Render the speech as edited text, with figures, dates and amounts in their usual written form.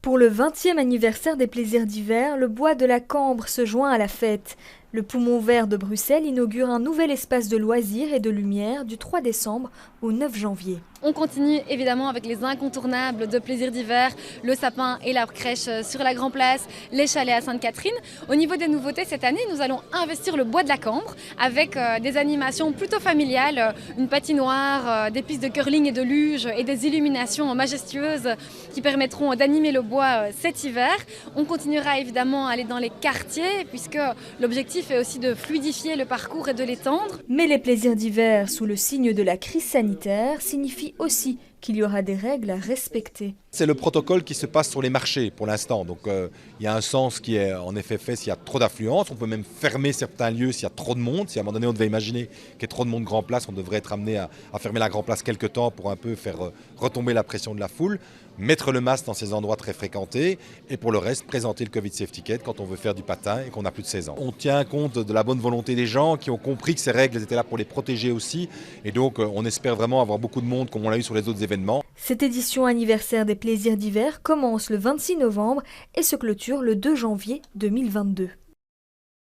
Pour le 20e anniversaire des plaisirs d'hiver, le bois de la Cambre se joint à la fête. Le Poumon Vert de Bruxelles inaugure un nouvel espace de loisirs et de lumière du 3 décembre au 9 janvier. On continue évidemment avec les incontournables de plaisirs d'hiver, le sapin et la crèche sur la Grand Place, les chalets à Sainte-Catherine. Au niveau des nouveautés cette année, nous allons investir le bois de la Cambre avec des animations plutôt familiales, une patinoire, des pistes de curling et de luge et des illuminations majestueuses qui permettront d'animer le bois cet hiver. On continuera évidemment à aller dans les quartiers puisque l'objectif est aussi de fluidifier le parcours et de l'étendre. Mais les plaisirs d'hiver sous le signe de la crise sanitaire signifient aussi qu'il y aura des règles à respecter. C'est le protocole qui se passe sur les marchés pour l'instant. Donc il y a un sens qui est en effet fait s'il y a trop d'affluence. On peut même fermer certains lieux s'il y a trop de monde. Si à un moment donné on devait imaginer qu'il y ait trop de monde Grand Place, on devrait être amené à fermer la Grand Place quelque temps pour un peu faire retomber la pression de la foule. Mettre le masque dans ces endroits très fréquentés et pour le reste présenter le Covid Safety Ticket quand on veut faire du patin et qu'on a plus de 16 ans. On tient compte de la bonne volonté des gens qui ont compris que ces règles étaient là pour les protéger aussi et donc on espère vraiment avoir beaucoup de monde comme on l'a eu sur les autres événements. Cette édition anniversaire des plaisirs d'hiver commence le 26 novembre et se clôture le 2 janvier 2022.